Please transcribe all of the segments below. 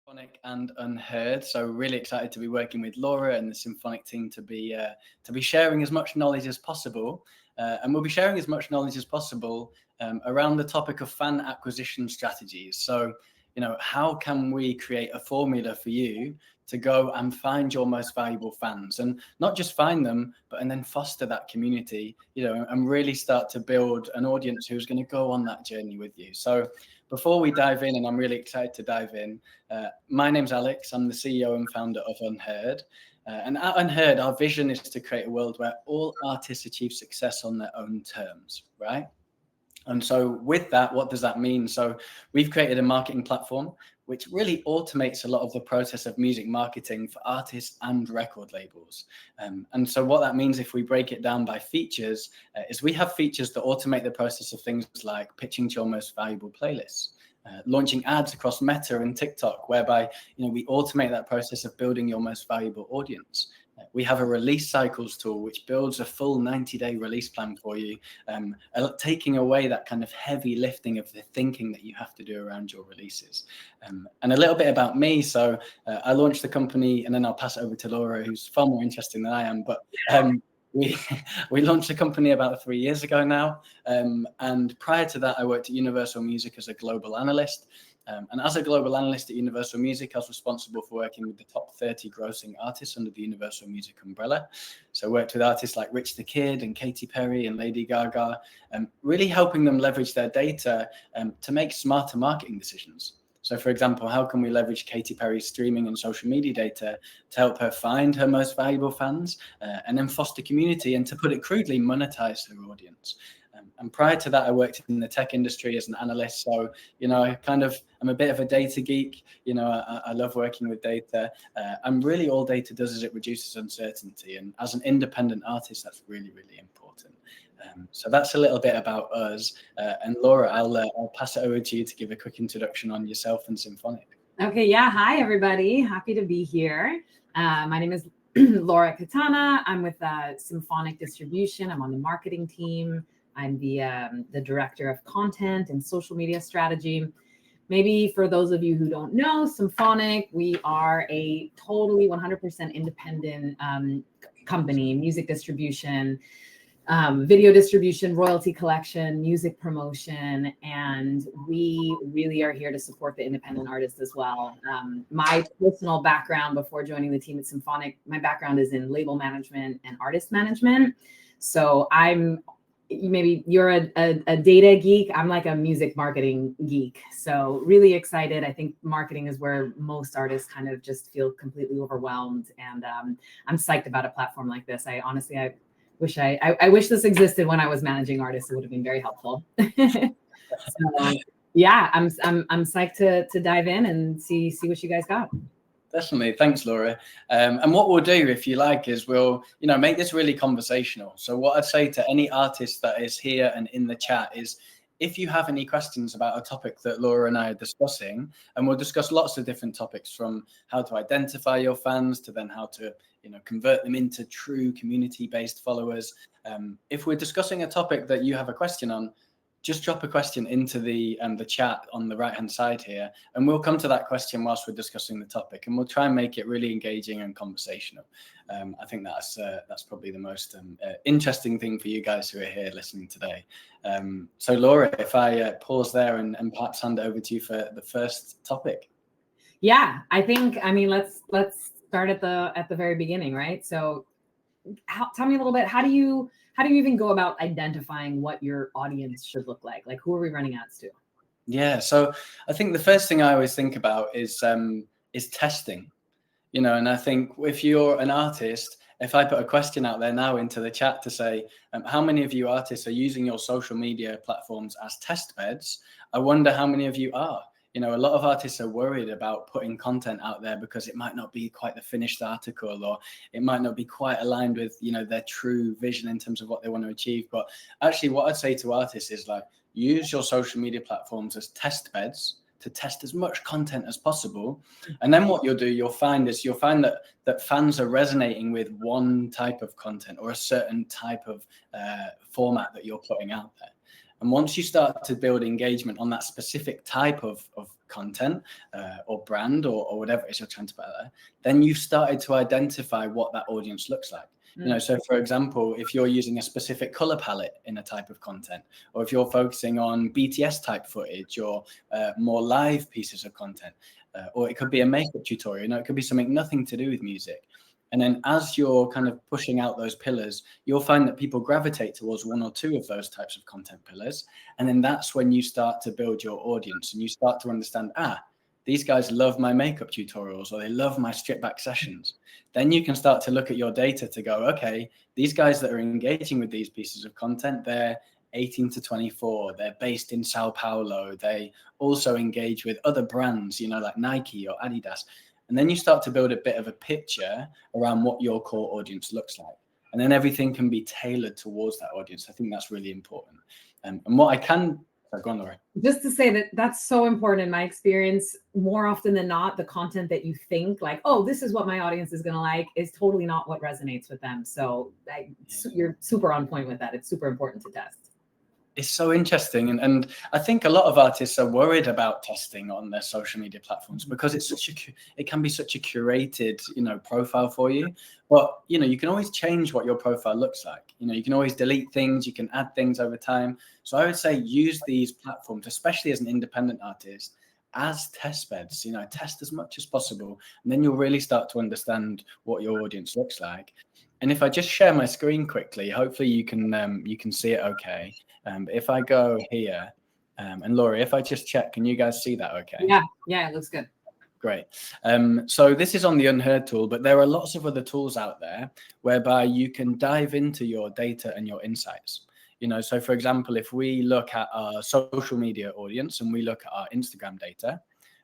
Symphonic and Unheard. So really excited to be working with Laura and the Symphonic team to be sharing as much knowledge as possible. And we'll be sharing as much knowledge as possible around the topic of fan acquisition strategies. So, how can we create a formula for you to go and find your most valuable fans, and not just find them, and then foster that community, and really start to build an audience who's going to go on that journey with you. So before we dive in, and I'm really excited to dive in, my name's Alex. I'm the CEO and founder of Unheard. And at Unheard, our vision is to create a world where all artists achieve success on their own terms, right? And so with that, what does that mean? So we've created a marketing platform which really automates a lot of the process of music marketing for artists and record labels. And so what that means, if we break it down by features, is we have features that automate the process of things like pitching to your most valuable playlists, launching ads across Meta and TikTok, whereby we automate that process of building your most valuable audience. We have a release cycles tool which builds a full 90-day release plan for you, taking away that kind of heavy lifting of the thinking that you have to do around your releases. And a little bit about me. So I launched the company, and then I'll pass it over to Laura, who's far more interesting than I am. But we launched the company about 3 years ago now. And prior to that, I worked at Universal Music as a global analyst. And as a global analyst at Universal Music, I was responsible for working with the top 30 grossing artists under the Universal Music umbrella. So I worked with artists like Rich the Kid and Katy Perry and Lady Gaga, really helping them leverage their data to make smarter marketing decisions. So for example, how can we leverage Katy Perry's streaming and social media data to help her find her most valuable fans, and then foster community, and to put it crudely, monetize her audience. And prior to that, I worked in the tech industry as an analyst. So, I'm a bit of a data geek. I love working with data. And really all data does is it reduces uncertainty. And as an independent artist, that's really, really important. So that's a little bit about us. And Laura, I'll pass it over to you to give a quick introduction on yourself and Symphonic. Okay, yeah. Hi, everybody. Happy to be here. My name is Laura Katana. I'm with Symphonic Distribution. I'm on the marketing team. I'm the director of content and social media strategy. Maybe for those of you who don't know, Symphonic, we are a totally 100% independent company, music distribution, video distribution, royalty collection, music promotion, and we really are here to support the independent artists as well. My personal background before joining the team at Symphonic, my background is in label management and artist management. So maybe you're a data geek. I'm like a music marketing geek. So really excited. I think marketing is where most artists kind of just feel completely overwhelmed. And I'm psyched about a platform like this. I wish this existed when I was managing artists. It would have been very helpful. So yeah, I'm psyched to dive in and see what you guys got. Definitely. Thanks, Laura. And what we'll do, if you like, is we'll, make this really conversational. So what I'd say to any artist that is here and in the chat is, if you have any questions about a topic that Laura and I are discussing, and we'll discuss lots of different topics, from how to identify your fans to then how to, convert them into true community-based followers. If we're discussing a topic that you have a question on, just drop a question into the chat on the right-hand side here, and we'll come to that question whilst we're discussing the topic, and we'll try and make it really engaging and conversational. I think that's probably the most interesting thing for you guys who are here listening today. So Laura, if I pause there and perhaps hand it over to you for the first topic. Yeah, let's start at the very beginning, right? So tell me a little bit, how do you even go about identifying what your audience should look like? Like, who are we running ads to? Yeah, so I think the first thing I always think about is testing, and I think if you're an artist, if I put a question out there now into the chat to say, how many of you artists are using your social media platforms as test beds? I wonder how many of you are. A lot of artists are worried about putting content out there because it might not be quite the finished article, or it might not be quite aligned with, their true vision in terms of what they want to achieve. But actually what I'd say to artists is, like, use your social media platforms as test beds to test as much content as possible. And then what you'll find that fans are resonating with one type of content or a certain type of format that you're putting out there. And once you start to build engagement on that specific type of content or brand or whatever it is you're trying to put out there, then you've started to identify what that audience looks like. So for example, if you're using a specific color palette in a type of content, or if you're focusing on BTS type footage or more live pieces of content, or it could be a makeup tutorial, it could be something nothing to do with music. And then as you're kind of pushing out those pillars, you'll find that people gravitate towards one or two of those types of content pillars. And then that's when you start to build your audience and you start to understand, these guys love my makeup tutorials or they love my strip back sessions. Then you can start to look at your data to go, okay, these guys that are engaging with these pieces of content, they're 18 to 24, they're based in Sao Paulo. They also engage with other brands, like Nike or Adidas. And then you start to build a bit of a picture around what your core audience looks like. And then everything can be tailored towards that audience. I think that's really important. And what I can, go on, Laura. Just to say that's so important in my experience. More often than not, the content that you think like, oh, this is what my audience is going to like is totally not what resonates with them. So you're super on point with that. It's super important to test. It's so interesting. And I think a lot of artists are worried about testing on their social media platforms because it can be such a curated, profile for you. But, you can always change what your profile looks like. You can always delete things, you can add things over time. So I would say use these platforms, especially as an independent artist, as test beds, test as much as possible. And then you'll really start to understand what your audience looks like. And if I just share my screen quickly, hopefully you can see it okay. But if I go here, and Laura, if I just check, can you guys see that okay? Yeah, it looks good. Great. So this is on the Unheard tool, but there are lots of other tools out there whereby you can dive into your data and your insights. So for example, if we look at our social media audience and we look at our Instagram data,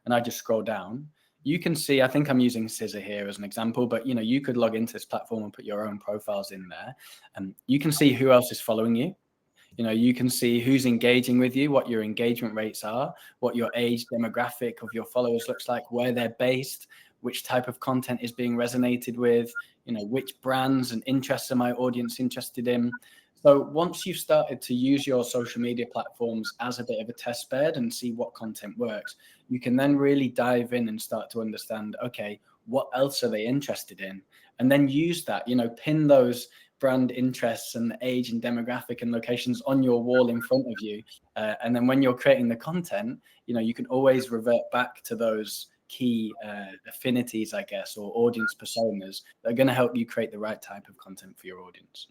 and I just scroll down, you can see, I think I'm using Scissor here as an example, but you could log into this platform and put your own profiles in there. And you can see who else is following you. You can see who's engaging with you, what your engagement rates are, what your age demographic of your followers looks like, where they're based, which type of content is being resonated with, which brands and interests are my audience interested in. So once you've started to use your social media platforms as a bit of a test bed and see what content works, you can then really dive in and start to understand, okay, what else are they interested in? And then use that, pin those brand interests and the age and demographic and locations on your wall in front of you. And then when you're creating the content, you can always revert back to those key affinities, I guess, or audience personas that are going to help you create the right type of content for your audience.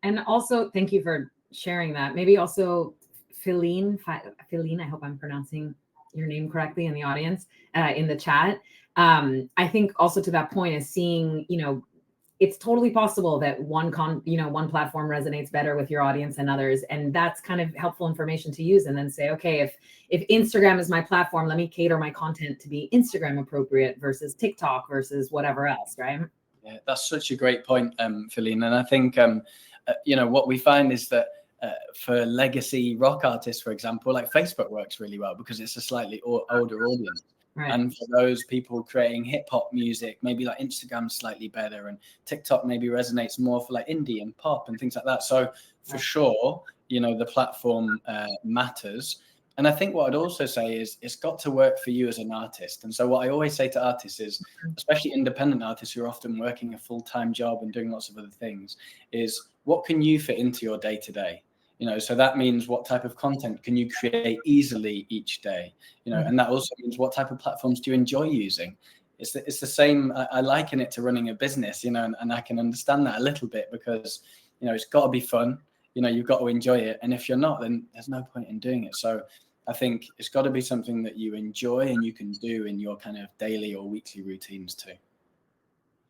And also, thank you for sharing that. Maybe also Feline, I hope I'm pronouncing your name correctly in the audience, in the chat. I think also to that point is seeing, it's totally possible that one platform resonates better with your audience than others. And that's kind of helpful information to use and then say, okay, if Instagram is my platform, let me cater my content to be Instagram appropriate versus TikTok versus whatever else, right? Yeah, that's such a great point, Feline. And I think, what we find is that for legacy rock artists, for example, like Facebook works really well because it's a slightly older audience. Right. And for those people creating hip hop music, maybe like Instagram's slightly better and TikTok maybe resonates more for like indie and pop and things like that. So for sure, the platform matters. And I think what I'd also say is it's got to work for you as an artist. And so what I always say to artists is, especially independent artists who are often working a full-time job and doing lots of other things, is what can you fit into your day-to-day? So that means what type of content can you create easily each day? And that also means what type of platforms do you enjoy using? It's the same. I liken it to running a business, and I can understand that a little bit because, it's got to be fun. You've got to enjoy it. And if you're not, then there's no point in doing it. So I think it's got to be something that you enjoy and you can do in your kind of daily or weekly routines too.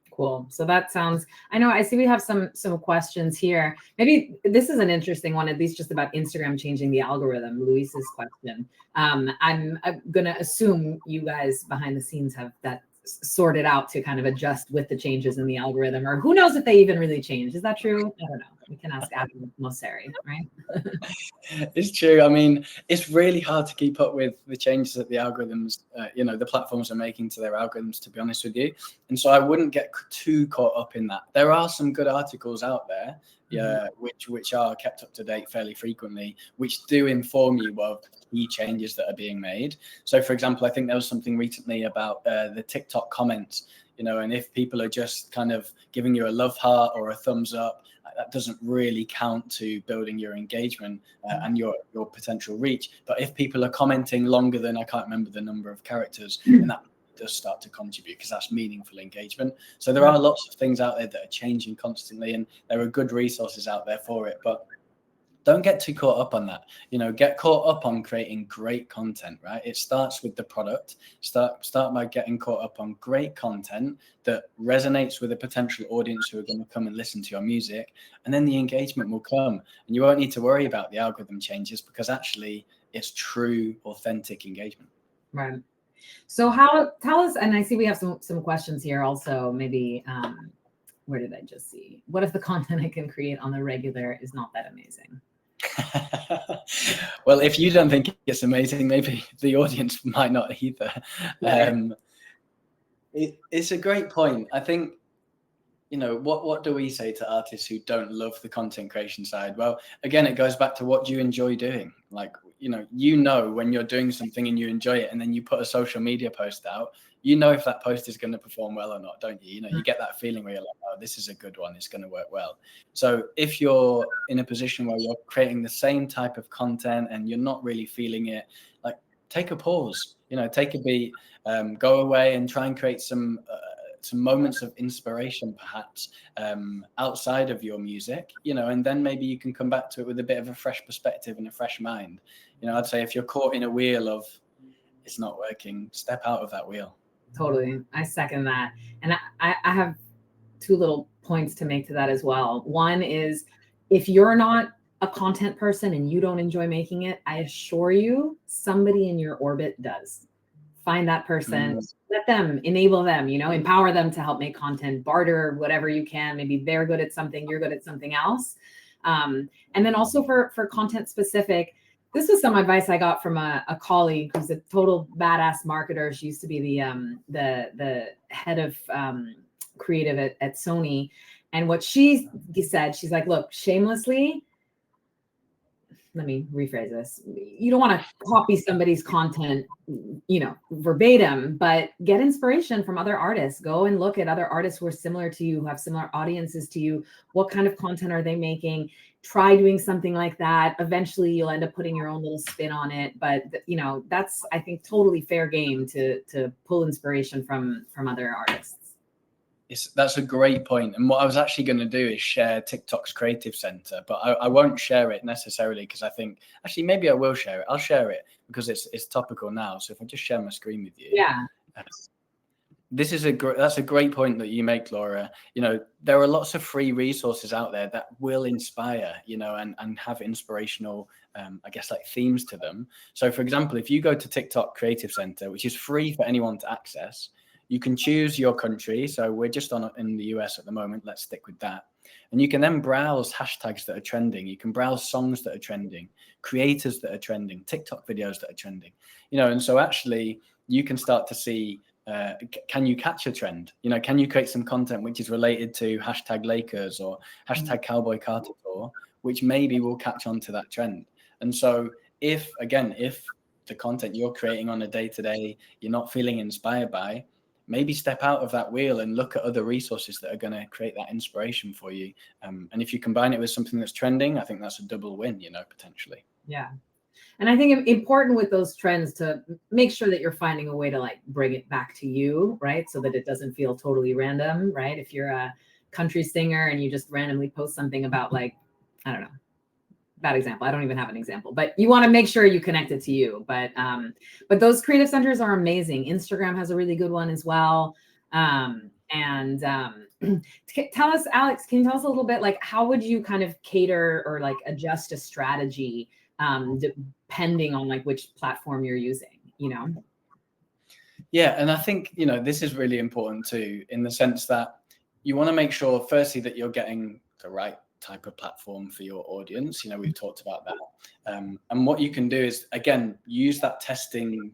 Cool. So that sounds, I see we have some questions here. Maybe this is an interesting one, at least just about Instagram changing the algorithm, Luis's question. I'm going to assume you guys behind the scenes have that sorted out to kind of adjust with the changes in the algorithm, or who knows if they even really change. Is that true? I don't know. We can ask Adam Mosseri, right? It's true. I mean, it's really hard to keep up with the changes that the algorithms, the platforms are making to their algorithms, to be honest with you. And so I wouldn't get too caught up in that. There are some good articles out there, which are kept up to date fairly frequently, which do inform you of key changes that are being made. So, for example, I think there was something recently about the TikTok comments, and if people are just kind of giving you a love heart or a thumbs up, that doesn't really count to building your engagement and your potential reach. But if people are commenting longer than, I can't remember the number of characters, then that does start to contribute, because that's meaningful engagement. So there are lots of things out there that are changing constantly, and there are good resources out there for it. But don't get too caught up on that. Get caught up on creating great content, right? It starts with the product. Start by getting caught up on great content that resonates with a potential audience who are going to come and listen to your music, and then the engagement will come, and you won't need to worry about the algorithm changes, because actually it's true, authentic engagement. Right. So tell us, and I see we have some questions here also, maybe, where did I just see? What if the content I can create on the regular is not that amazing? Well, if you don't think it's amazing, maybe the audience might not either. It's a great point. I think, what do we say to artists who don't love the content creation side? Well, again, it goes back to, what do you enjoy doing? Like, when you're doing something and you enjoy it, and then you put a social media post out, if that post is going to perform well or not, don't you? You get that feeling where you're like, oh, this is a good one, it's going to work well. So if you're in a position where you're creating the same type of content and you're not really feeling it, like, take a pause, take a beat, go away and try and create some moments of inspiration, perhaps, outside of your music, and then maybe you can come back to it with a bit of a fresh perspective and a fresh mind. I'd say if you're caught in a wheel of it's not working, step out of that wheel. Totally. I second that. And I have two little points to make to that as well. One is, if you're not a content person and you don't enjoy making it, I assure you somebody in your orbit does. Find that person, let them, enable them, empower them to help make content, barter, whatever you can. Maybe they're good at something, you're good at something else. And then also for content specific, this was some advice I got from a colleague who's a total badass marketer. She used to be the head of creative at Sony. And what she said, she's like, look, shamelessly, let me rephrase this. You don't want to copy somebody's content, verbatim, but get inspiration from other artists. Go and look at other artists who are similar to you, who have similar audiences to you. What kind of content are they making? Try doing something like that. Eventually you'll end up putting your own little spin on it. But that's, I think, totally fair game to pull inspiration from other artists. That's a great point. And what I was actually going to do is share TikTok's Creative Center, but I won't share it necessarily, because I think, actually, maybe I will share it. I'll share it because it's topical now. So if I just share my screen with you. Yeah. That's a great point that you make, Laura. There are lots of free resources out there that will inspire, and have inspirational, themes to them. So, for example, if you go to TikTok Creative Center, which is free for anyone to access, you can choose your country. So we're just in the US at the moment. Let's stick with that. And you can then browse hashtags that are trending. You can browse songs that are trending, creators that are trending, TikTok videos that are trending, and so actually you can start to see, can you catch a trend? Can you create some content which is related to hashtag Lakers or hashtag Cowboy Carter Tour, which maybe will catch on to that trend. And so if the content you're creating on a day-to-day, you're not feeling inspired by, maybe step out of that wheel and look at other resources that are going to create that inspiration for you. And if you combine it with something that's trending, I think that's a double win, potentially. Yeah. And I think it's important with those trends to make sure that you're finding a way to bring it back to you, right? So that it doesn't feel totally random, right? If you're a country singer and you just randomly post something about I don't know, bad example. I don't even have an example, but you want to make sure you connect it to you. But those creative centers are amazing. Instagram has a really good one as well. Tell us, Alex, can you tell us a little bit, how would you kind of cater or adjust a strategy depending on which platform you're using, Yeah. And I think, this is really important too, in the sense that you want to make sure, firstly, that you're getting the right type of platform for your audience. We've talked about that. And what you can do is, again, use that testing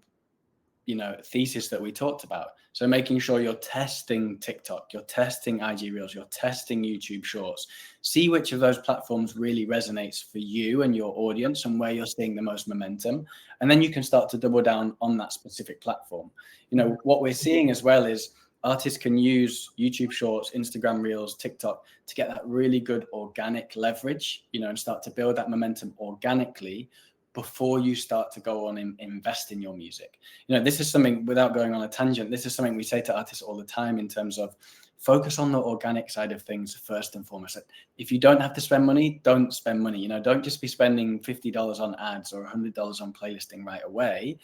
thesis that we talked about. So making sure you're testing TikTok, you're testing IG Reels, you're testing YouTube Shorts. See which of those platforms really resonates for you and your audience and where you're seeing the most momentum. And then you can start to double down on that specific platform. What we're seeing as well is artists can use YouTube Shorts, Instagram Reels, TikTok to get that really good organic leverage, and start to build that momentum organically before you start to go on and invest in your music. This is something, without going on a tangent, this is something we say to artists all the time in terms of focus on the organic side of things first and foremost. If you don't have to spend money, don't spend money. Don't just be spending $50 on ads or $100 on playlisting right away.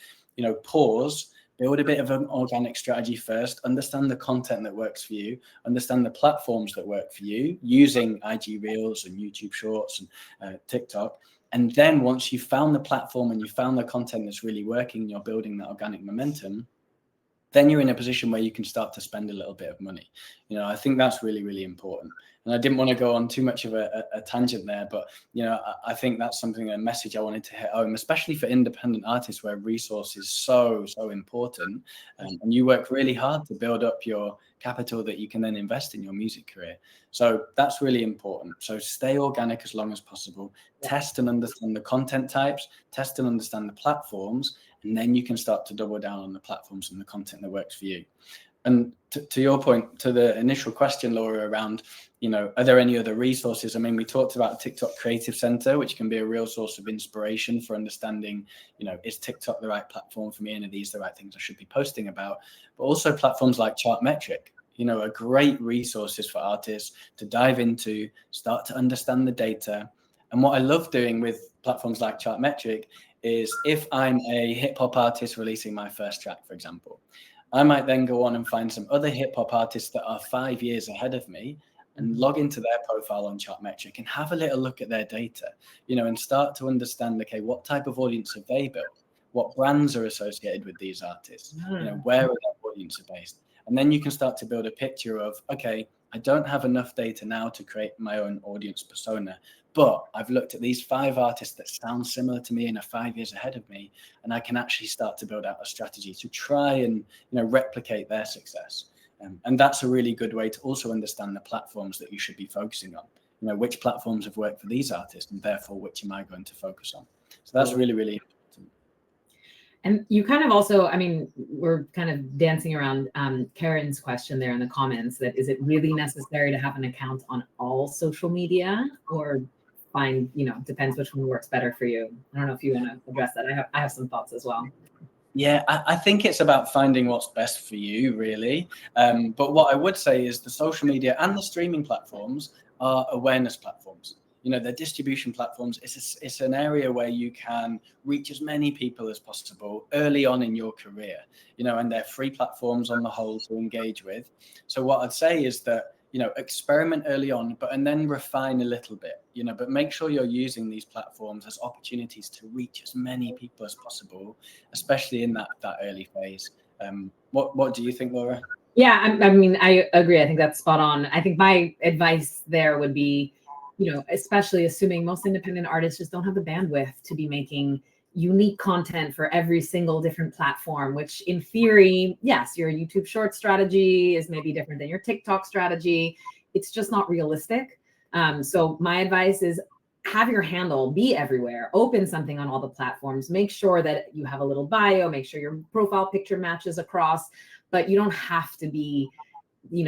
Pause, build a bit of an organic strategy first, understand the content that works for you, understand the platforms that work for you using IG Reels and YouTube Shorts and TikTok. And then once you've found the platform and you've found the content that's really working and you're building that organic momentum, then you're in a position where you can start to spend a little bit of money. I think that's really, really important. And I didn't want to go on too much of a tangent there, but, I think that's something, a message I wanted to hit home, especially for independent artists where resource is so, so important. And you work really hard to build up your capital that you can then invest in your music career. So that's really important. So stay organic as long as possible. Test and understand the content types, test and understand the platforms, and then you can start to double down on the platforms and the content that works for you. And to your point, to the initial question, Laura, around, are there any other resources? I mean, we talked about TikTok Creative Center, which can be a real source of inspiration for understanding, is TikTok the right platform for me? And are these the right things I should be posting about? But also platforms like Chartmetric, are great resources for artists to dive into, start to understand the data. And what I love doing with platforms like Chartmetric is if I'm a hip hop artist releasing my first track, for example, I might then go on and find some other hip hop artists that are 5 years ahead of me and log into their profile on Chartmetric and have a little look at their data, and start to understand, okay, what type of audience have they built? What brands are associated with these artists? Where are their audiences based? And then you can start to build a picture of, okay, I don't have enough data now to create my own audience persona, but I've looked at these 5 artists that sound similar to me and are 5 years ahead of me, and I can actually start to build out a strategy to try and replicate their success. And that's a really good way to also understand the platforms that you should be focusing on. Which platforms have worked for these artists, and therefore which am I going to focus on? So that's really, really important. And you kind of also, I mean, we're kind of dancing around Karen's question there in the comments, that is it really necessary to have an account on all social media, or depends which one works better for you? I don't know if you want to address that. I have some thoughts as well. Yeah, I think it's about finding what's best for you, really. But what I would say is the social media and the streaming platforms are awareness platforms. They're distribution platforms. It's an area where you can reach as many people as possible early on in your career, and they're free platforms on the whole to engage with. So what I'd say is that, experiment early on, and then refine a little bit, but make sure you're using these platforms as opportunities to reach as many people as possible, especially in that early phase. What do you think, Laura? Yeah, I mean, I agree. I think that's spot on. I think my advice there would be, especially assuming most independent artists just don't have the bandwidth to be making unique content for every single different platform, which in theory, yes, your YouTube short strategy is maybe different than your TikTok strategy. It's just not realistic. So my advice is have your handle be everywhere, open something on all the platforms, make sure that you have a little bio, make sure your profile picture matches across, but you don't have to be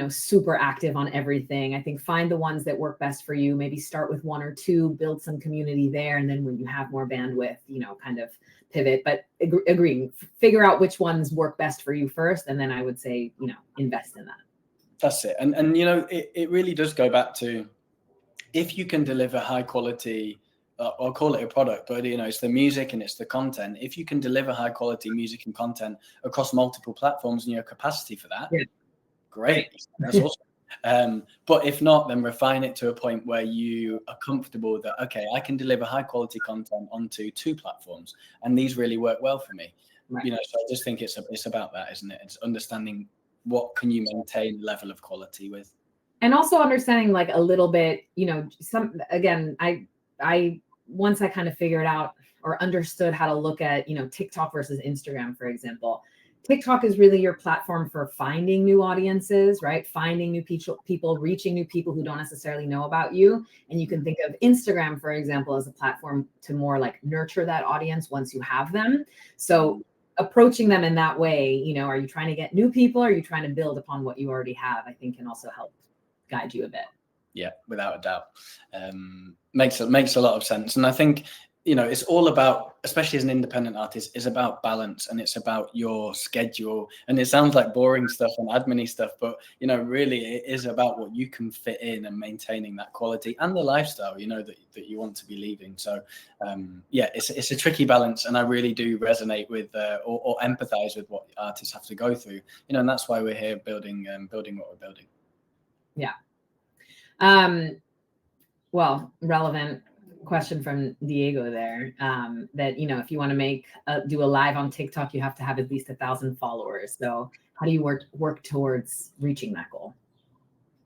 super active on everything. I think find the ones that work best for you. Maybe start with 1 or 2, build some community there. And then when you have more bandwidth, kind of pivot, but agreeing, figure out which ones work best for you first. And then I would say, invest in that. That's it. And it really does go back to, if you can deliver high quality, I'll call it a product, but it's the music and it's the content. If you can deliver high quality music and content across multiple platforms and your capacity for that, great, that's awesome. But if not, then refine it to a point where you are comfortable that, okay, I can deliver high quality content onto 2 platforms, and these really work well for me. So I just think it's about that, isn't it? It's understanding what can you maintain level of quality with. And also understanding like a little bit, I once I kind of figured out or understood how to look at, TikTok versus Instagram, for example. TikTok is really your platform for finding new audiences, right? Finding new people, reaching new people who don't necessarily know about you. And you can think of Instagram, for example, as a platform to more like nurture that audience once you have them. So approaching them in that way, are you trying to get new people? Or are you trying to build upon what you already have? I think can also help guide you a bit. Yeah, without a doubt. Makes a lot of sense. And I think, it's all about, especially as an independent artist, is about balance, and it's about your schedule. And it sounds like boring stuff and admin stuff, but, really it is about what you can fit in and maintaining that quality and the lifestyle, that you want to be leaving. So, it's a tricky balance. And I really do resonate with or empathize with what artists have to go through, and that's why we're here building what we're building. Yeah. Well, relevant question from Diego there, that, if you want to do a live on TikTok, you have to have at least 1,000 followers. So how do you work towards reaching that goal?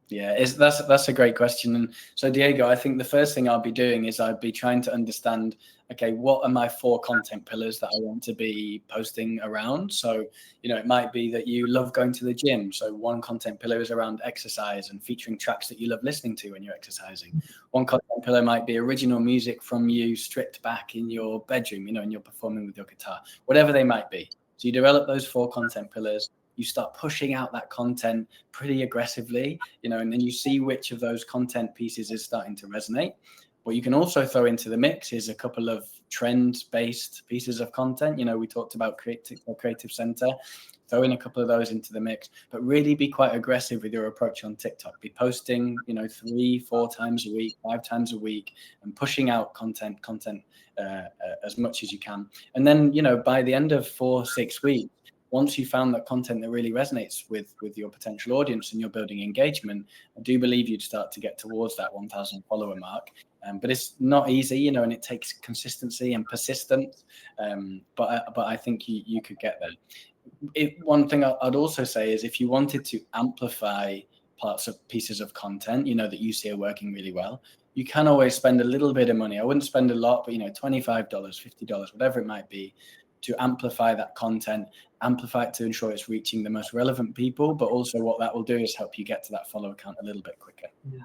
Yeah, that's a great question. And so, Diego, I think the first thing I'll be doing is I'd be trying to understand, okay, what are my 4 content pillars that I want to be posting around? So, it might be that you love going to the gym. So one content pillar is around exercise and featuring tracks that you love listening to when you're exercising. One content pillar might be original music from you stripped back in your bedroom, and you're performing with your guitar, whatever they might be. So you develop those 4 content pillars. You start pushing out that content pretty aggressively, and then you see which of those content pieces is starting to resonate. What you can also throw into the mix is a couple of trend-based pieces of content. We talked about Creative Center. Throw in a couple of those into the mix, but really be quite aggressive with your approach on TikTok. Be posting, 3-4 times a week, 5 times a week, and pushing out content as much as you can. And then, by the end of 4-6 weeks, once you found that content that really resonates with your potential audience and you're building engagement, I do believe you'd start to get towards that 1,000 follower mark. But it's not easy, and it takes consistency and persistence. But I think you could get there. One thing I'd also say is if you wanted to amplify pieces of content, that you see are working really well, you can always spend a little bit of money. I wouldn't spend a lot, but $25, $50, whatever it might be, to amplify that content, amplify it to ensure it's reaching the most relevant people. But also what that will do is help you get to that follower count a little bit quicker. Yeah.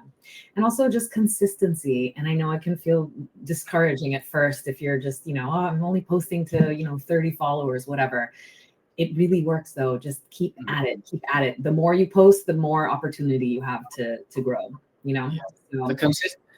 And also just consistency. And I know it can feel discouraging at first if you're just, I'm only posting to, 30 followers, whatever. It really works though. Just keep at it. The more you post, the more opportunity you have to grow, Yeah. So,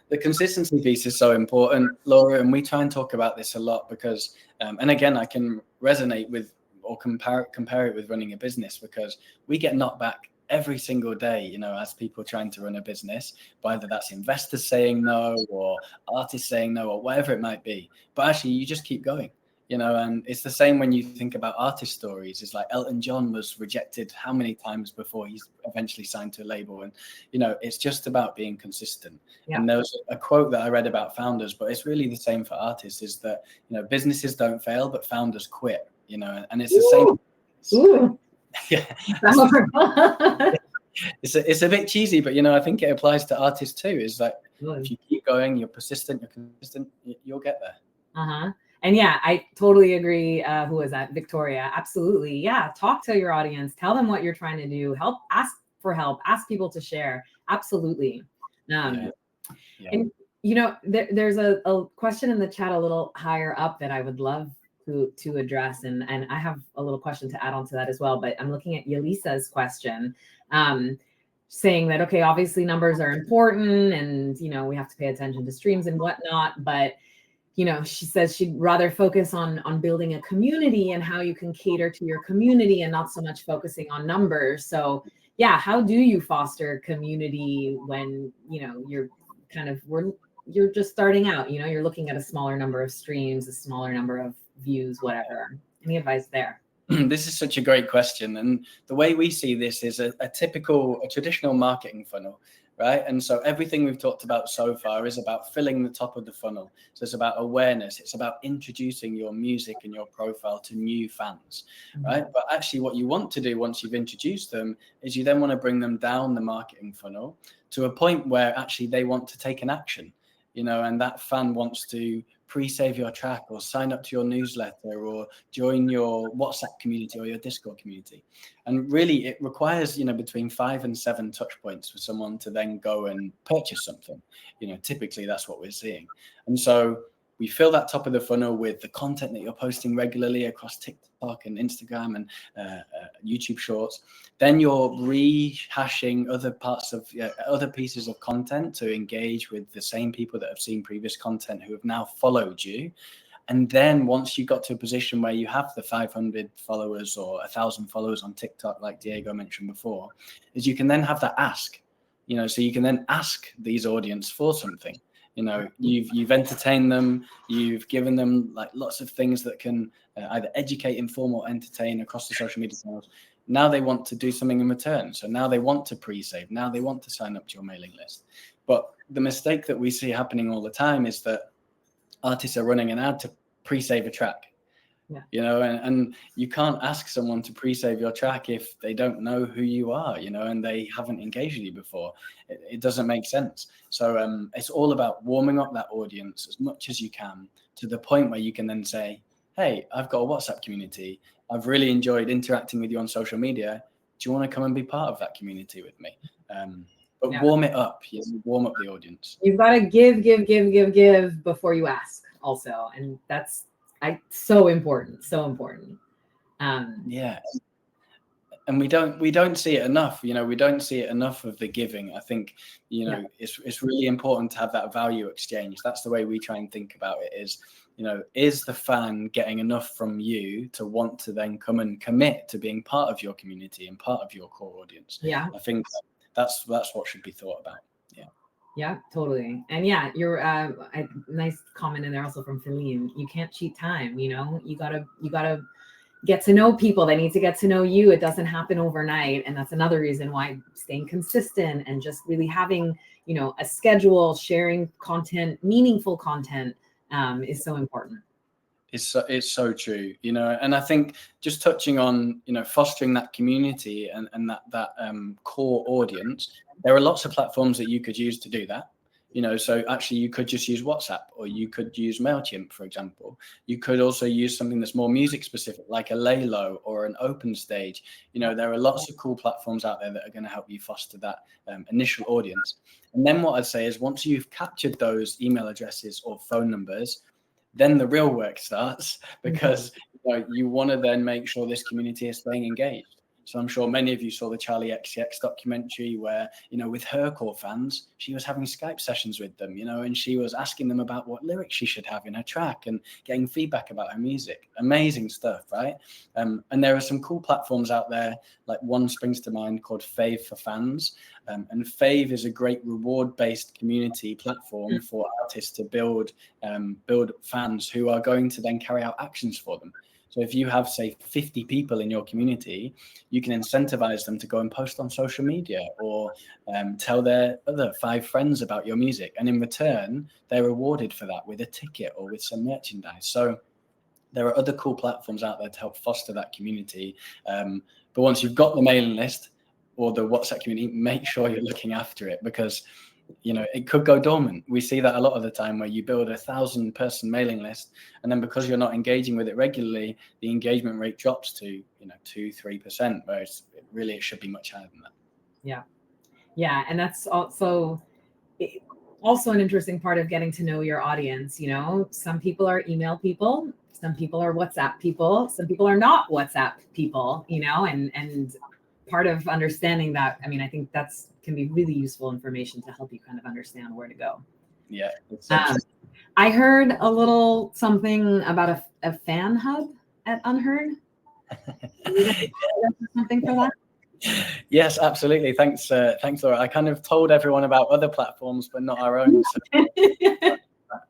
the consistency piece is so important, Laura, and we try and talk about this a lot because, and again, I can resonate with or compare it with running a business, because we get knocked back every single day, as people trying to run a business, whether that's investors saying no or artists saying no or whatever it might be. But actually, you just keep going. And it's the same when you think about artist stories. It's like Elton John was rejected how many times before he's eventually signed to a label. And, it's just about being consistent. Yeah. And there was a quote that I read about founders, but it's really the same for artists, is that, businesses don't fail, but founders quit, and it's the same. Ooh. Yeah. It's a bit cheesy, but, I think it applies to artists too. Is that if you keep going, you're persistent, you're consistent, you'll get there. Uh-huh. And yeah, I totally agree. Who was that? Victoria. Absolutely. Yeah. Talk to your audience. Tell them what you're trying to do. Ask for help. Ask people to share. Absolutely. Yeah. And, there's a question in the chat a little higher up that I would love to address. And I have a little question to add on to that as well. But I'm looking at Yelisa's question, saying that, okay, obviously numbers are important and, we have to pay attention to streams and whatnot. But she says she'd rather focus on building a community and how you can cater to your community and not so much focusing on numbers. So yeah, how do you foster community when, you're you're just starting out, you're looking at a smaller number of streams, a smaller number of views, whatever. Any advice there? This is such a great question. And the way we see this is a traditional marketing funnel. right? And so everything we've talked about so far is about filling the top of the funnel. So it's about awareness. It's about introducing your music and your profile to new fans, right? But actually what you want to do once you've introduced them is you then want to bring them down the marketing funnel to a point where actually they want to take an action, and that fan wants to pre-save your track or sign up to your newsletter or join your WhatsApp community or your Discord community. And really it requires, between 5 and 7 touch points for someone to then go and purchase something. Typically that's what we're seeing. And so we fill that top of the funnel with the content that you're posting regularly across TikTok and Instagram and YouTube Shorts. Then you're rehashing other pieces of content to engage with the same people that have seen previous content who have now followed you. And then once you got to a position where you have the 500 followers or 1,000 followers on TikTok, like Diego mentioned before, is you can then have that ask, so you can then ask these audience for something. You've entertained them, you've given them like lots of things that can either educate, inform, or entertain across the social media channels. Now they want to do something in return. So now they want to pre-save. Now they want to sign up to your mailing list. But the mistake that we see happening all the time is that artists are running an ad to pre-save a track. And you can't ask someone to pre-save your track if they don't know who you are, and they haven't engaged with you before. It doesn't make sense. So it's all about warming up that audience as much as you can to the point where you can then say, hey, I've got a WhatsApp community. I've really enjoyed interacting with you on social media. Do you want to come and be part of that community with me? But warm it up. Warm up the audience. You've got to give before you ask also. And that's so important. And we don't see it enough. We don't see it enough of the giving. I think it's really important to have that value exchange. That's the way we try and think about it. Is the fan getting enough from you to want to then come and commit to being part of your community and part of your core audience? I think that's what should be thought about. Yeah, totally. And you're nice comment in there also from Feline. You can't cheat time. You gotta get to know people. They need to get to know you. It doesn't happen overnight. And that's another reason why staying consistent and just really having, a schedule, sharing content, meaningful content is so important. It's so true, and I think just touching on, fostering that community and that core audience, there are lots of platforms that you could use to do that. So actually you could just use WhatsApp, or you could use MailChimp, for example. You could also use something that's more music specific, like a Laylo or an Open Stage. There are lots of cool platforms out there that are going to help you foster that initial audience. And then what I'd say is once you've captured those email addresses or phone numbers, then the real work starts, because you want to then make sure this community is staying engaged. So I'm sure many of you saw the Charlie XCX documentary where, with her core fans, she was having Skype sessions with them, and she was asking them about what lyrics she should have in her track and getting feedback about her music. Amazing stuff, right? And there are some cool platforms out there, like one springs to mind called Fave for Fans. And Fave is a great reward-based community platform for artists to build fans who are going to then carry out actions for them. So if you have, say, 50 people in your community, you can incentivize them to go and post on social media or tell their other 5 friends about your music. And in return, they're rewarded for that with a ticket or with some merchandise. So there are other cool platforms out there to help foster that community. But once you've got the mailing list or the WhatsApp community, make sure you're looking after it, because it could go dormant. We see that a lot of the time where you build 1,000-person mailing list, and then because you're not engaging with it regularly, the engagement rate drops to 2-3%, whereas it should be much higher than that. Yeah, and that's also an interesting part of getting to know your audience. Some people are email people, some people are WhatsApp people, some people are not WhatsApp people. And part of understanding that, I think can be really useful information to help you kind of understand where to go. Yeah. I heard a little something about a fan hub at Unheard. Something for that? Yes, absolutely. Thanks, Laura. I kind of told everyone about other platforms, but not our own. So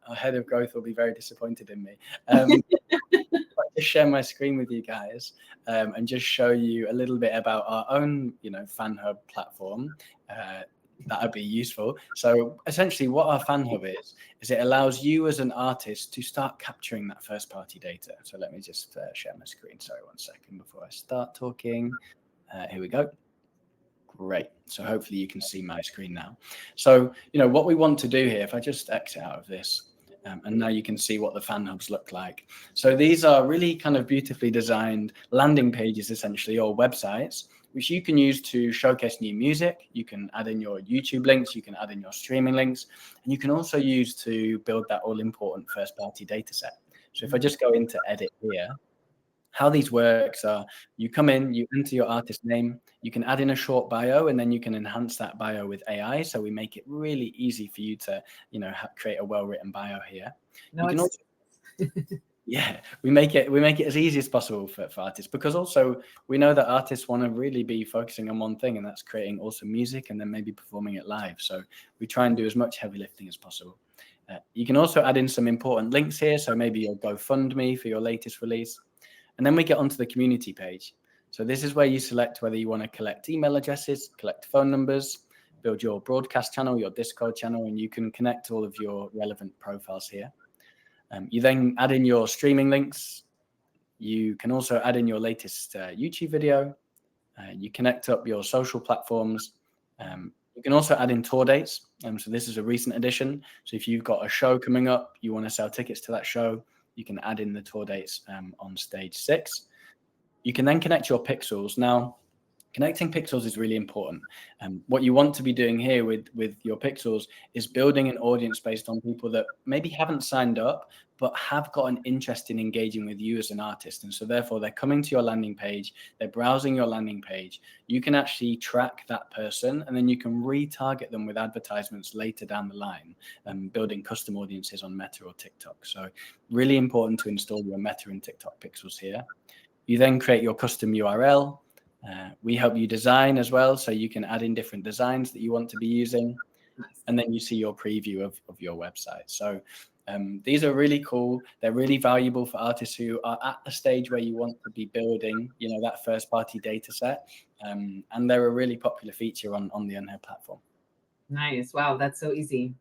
our head of growth will be very disappointed in me. I'd like to share my screen with you guys and just show you a little bit about our own, Fan Hub platform. that would be useful. So essentially what our Fan Hub is it allows you as an artist to start capturing that first party data. So let me just share my screen. Sorry, 1 second before I start talking. Here we go. Great. So hopefully you can see my screen now. So, what we want to do here, if I just exit out of this, and now you can see what the Fan Hubs look like. So these are really kind of beautifully designed landing pages, essentially, or websites, which you can use to showcase new music. You can add in your YouTube links, you can add in your streaming links, and you can also use to build that all-important first-party data set. So if I just go into edit here, how these works are you come in, you enter your artist name, you can add in a short bio, and then you can enhance that bio with AI. So we make it really easy for you to, create a well-written bio here. No, you can also, yeah, we make it as easy as possible for artists, because also we know that artists want to really be focusing on one thing, and that's creating awesome music and then maybe performing it live. So we try and do as much heavy lifting as possible. You can also add in some important links here. So maybe your GoFundMe for your latest release. And then we get onto the community page. So this is where you select whether you want to collect email addresses, collect phone numbers, build your broadcast channel, your Discord channel, and you can connect all of your relevant profiles here. You then add in your streaming links. You can also add in your latest YouTube video. You connect up your social platforms. You can also add in tour dates. So this is a recent addition. So if you've got a show coming up, you want to sell tickets to that show, you can add in the tour dates on stage 6. You can then connect your pixels. Now, connecting pixels is really important. What you want to be doing here with your pixels is building an audience based on people that maybe haven't signed up, but have got an interest in engaging with you as an artist. And so therefore they're coming to your landing page, they're browsing your landing page. You can actually track that person, and then you can retarget them with advertisements later down the line, building custom audiences on Meta or TikTok. So really important to install your Meta and TikTok pixels here. You then create your custom URL. We help you design as well, so you can add in different designs that you want to be using, and then you see your preview of your website. So these are really cool. They're really valuable for artists who are at the stage where you want to be building, that first party data set, and they're a really popular feature on the Unhurd platform. Nice. Wow, that's so easy.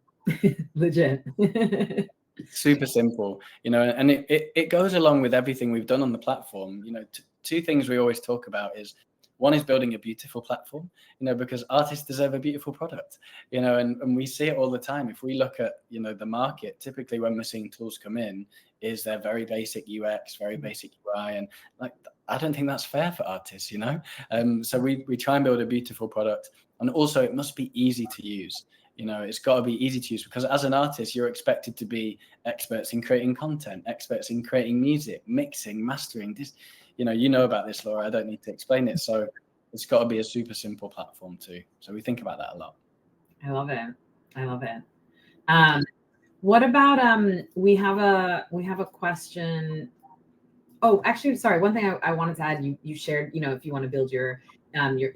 Legit. Super simple, and it goes along with everything we've done on the platform. Two things we always talk about is, one is building a beautiful platform, because artists deserve a beautiful product, and we see it all the time. If we look at, the market, typically when we're seeing tools come in, is they're very basic UX, very basic UI. And I don't think that's fair for artists, So we try and build a beautiful product. And also it must be easy to use. It's got to be easy to use, because as an artist, you're expected to be experts in creating content, experts in creating music, mixing, mastering. This, you know about this, Laura. I don't need to explain it. So it's got to be a super simple platform too. So we think about that a lot. I love it. What about we have a question. Oh, actually, sorry. One thing I wanted to add, you shared, if you want to build your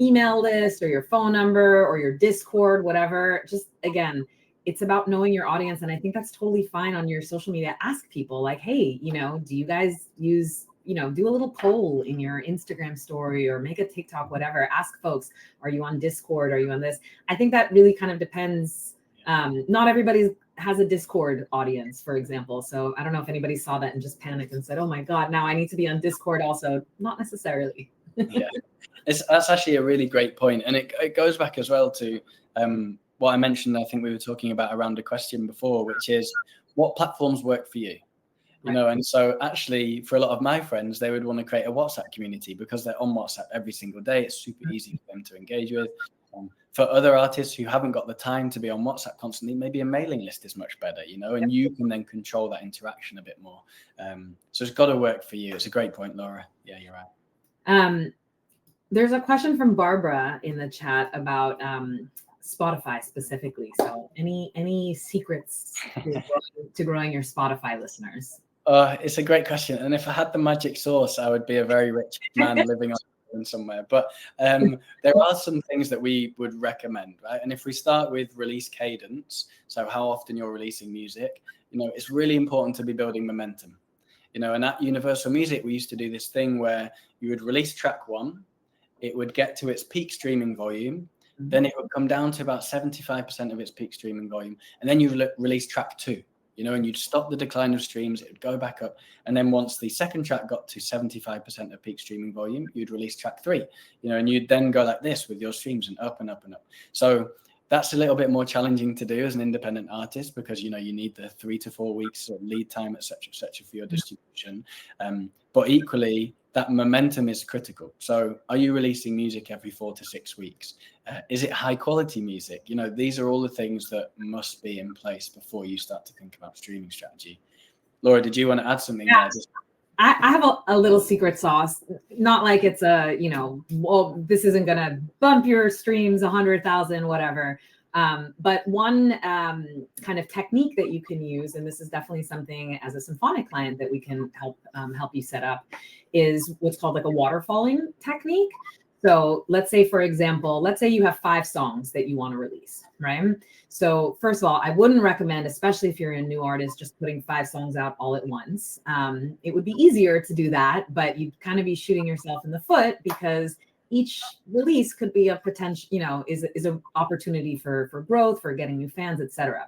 email list or your phone number or your Discord, whatever, just again, it's about knowing your audience. And I think that's totally fine on your social media. Ask people like, hey, do you guys use, do a little poll in your Instagram story or make a TikTok, whatever. Ask folks, are you on Discord? Are you on this? I think that really kind of depends. Not everybody has a Discord audience, for example. So I don't know if anybody saw that and just panicked and said, oh my God, now I need to be on Discord also. Not necessarily. Yeah, that's actually a really great point. And it goes back as well to what I mentioned. I think we were talking about around a question before, which is what platforms work for you? And so actually for a lot of my friends, they would want to create a WhatsApp community because they're on WhatsApp every single day. It's super easy for them to engage with. For other artists who haven't got the time to be on WhatsApp constantly, maybe a mailing list is much better, and you can then control that interaction a bit more. So it's got to work for you. It's a great point, Laura. Yeah, you're right. There's a question from Barbara in the chat about Spotify specifically. So any secrets to growing your Spotify listeners? It's a great question. And if I had the magic sauce, I would be a very rich man living on somewhere. But there are some things that we would recommend, right? And if we start with release cadence, so how often you're releasing music, it's really important to be building momentum. And at Universal Music, we used to do this thing where you would release track 1, it would get to its peak streaming volume, then it would come down to about 75% of its peak streaming volume. And then you release track 2, and you'd stop the decline of streams, it would go back up. And then once the second track got to 75% of peak streaming volume, you'd release track 3, and you'd then go like this with your streams and up and up and up. So that's a little bit more challenging to do as an independent artist because, you need the 3 to 4 weeks of lead time, et cetera, for your distribution. But equally, that momentum is critical. So are you releasing music every 4 to 6 weeks? Is it high quality music? These are all the things that must be in place before you start to think about streaming strategy. Laura, did you want to add something? Yeah. There? I have a little secret sauce, not like it's well, this isn't going to bump your streams 100,000, whatever. But one kind of technique that you can use, and this is definitely something as a Symphonic client that we can help you set up, is what's called like a waterfalling technique. So let's say, for example, you have 5 songs that you want to release, right? So first of all, I wouldn't recommend, especially if you're a new artist, just putting 5 songs out all at once. It would be easier to do that, but you'd kind of be shooting yourself in the foot because each release could be a potential, is an opportunity for growth, for getting new fans, etc.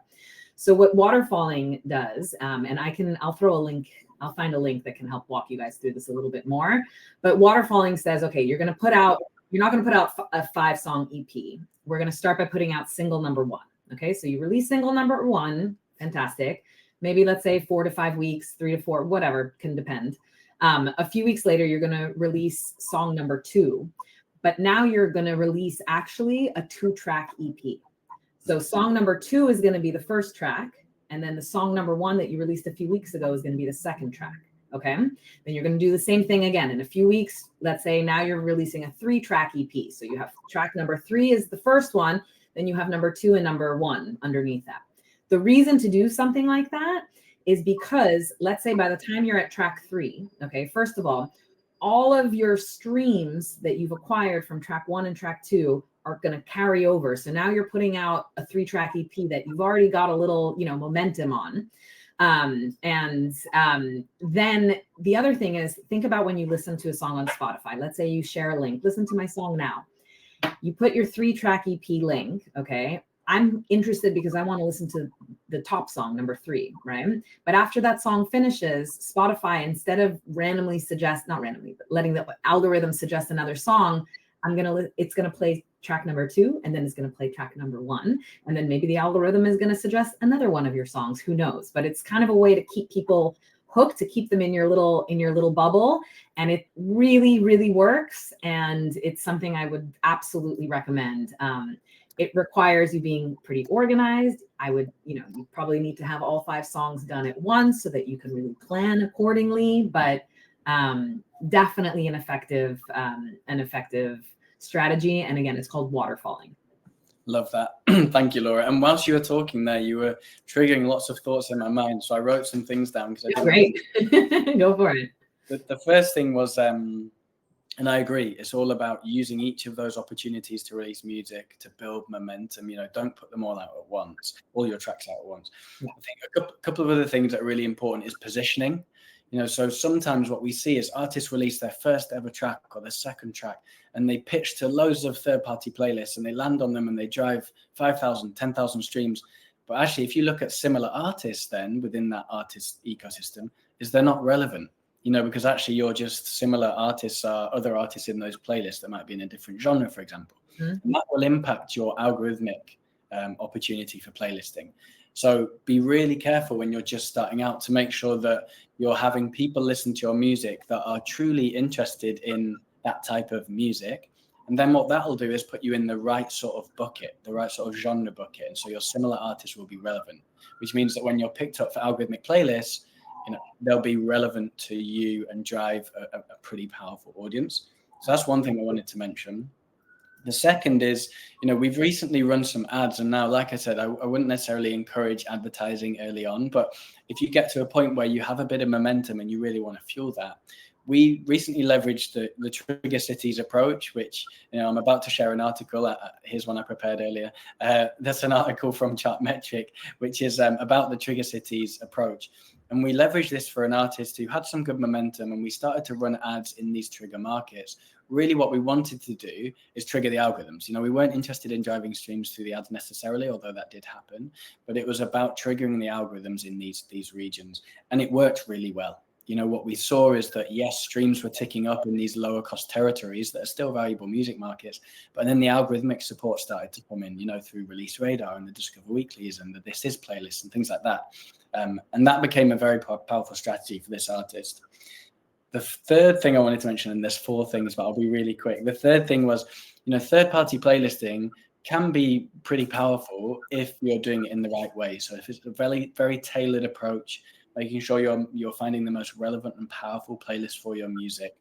So what waterfalling does, and I'll throw a link. I'll find a link that can help walk you guys through this a little bit more. But waterfalling says, okay, you're not going to put out a 5-song EP. We're going to start by putting out single number 1. Okay, so you release single number 1, fantastic. Maybe let's say 4 to 5 weeks, 3 to 4, whatever, can depend. A few weeks later, you're going to release song number 2. But now you're going to release actually a 2-track EP. So song number 2 is going to be the first track. And then the song number 1 that you released a few weeks ago is going to be the second track. Okay. Then you're going to do the same thing again in a few weeks. Let's say now you're releasing a 3-track EP. So you have track number 3 is the first one. Then you have number 2 and number 1 underneath that. The reason to do something like that is because let's say by the time you're at track 3, okay, first of all of your streams that you've acquired from track 1 and track 2 are going to carry over. So now you're putting out a 3-track EP that you've already got a little, momentum on. Then the other thing is, think about when you listen to a song on Spotify. Let's say you share a link. Listen to my song now. You put your 3-track EP link, okay? I'm interested because I want to listen to the top song, number 3, right? But after that song finishes, Spotify, instead of randomly not randomly, but letting the algorithm suggest another song, it's going to play track number 2, and then it's going to play track number 1. And then maybe the algorithm is going to suggest another one of your songs, who knows? But it's kind of a way to keep people hooked, to keep them in your little bubble. And it really, really works. And it's something I would absolutely recommend. It requires you being pretty organized. You probably need to have all 5 songs done at once so that you can really plan accordingly, but definitely an effective strategy. And again, it's called waterfalling. Love that. Thank you, Laura. And whilst you were talking there, you were triggering lots of thoughts in my mind. So I wrote some things down. Great. Go for it. The first thing was, and I agree, it's all about using each of those opportunities to release music to build momentum. Don't put them all out at once, all your tracks out at once. Yeah. I think a couple of other things that are really important is positioning. So sometimes what we see is artists release their first ever track or their second track, and they pitch to loads of third-party playlists, and they land on them and they drive 5,000, 10,000 streams. But actually, if you look at similar artists then within that artist ecosystem, they're not relevant, because actually you're just similar artists are other artists in those playlists that might be in a different genre, for example. Mm-hmm. And that will impact your algorithmic opportunity for playlisting. So be really careful when you're just starting out to make sure that you're having people listen to your music that are truly interested in that type of music. And then what that'll do is put you in the right sort of bucket, the right sort of genre bucket. And so your similar artists will be relevant, which means that when you're picked up for algorithmic playlists, they'll be relevant to you and drive a pretty powerful audience. So that's one thing I wanted to mention. The second is, we've recently run some ads, and now, like I said, I wouldn't necessarily encourage advertising early on, but if you get to a point where you have a bit of momentum and you really want to fuel that, we recently leveraged the Trigger Cities approach, which, I'm about to share an article. Here's one I prepared earlier. That's an article from Chartmetric, which is about the Trigger Cities approach. And we leveraged this for an artist who had some good momentum, and we started to run ads in these trigger markets really what we wanted to do is trigger the algorithms. We weren't interested in driving streams through the ads necessarily, although that did happen, but it was about triggering the algorithms in these regions, and it worked really well. What we saw is that, yes, streams were ticking up in these lower cost territories that are still valuable music markets, but then the algorithmic support started to come in, through Release Radar and the Discover Weeklies and the This Is playlist and things like that. And that became a very powerful strategy for this artist. The third thing I wanted to mention, and there's 4 things, but I'll be really quick. The third thing was, third-party playlisting can be pretty powerful if you're doing it in the right way. So if it's a very, very tailored approach, making sure you're finding the most relevant and powerful playlist for your music,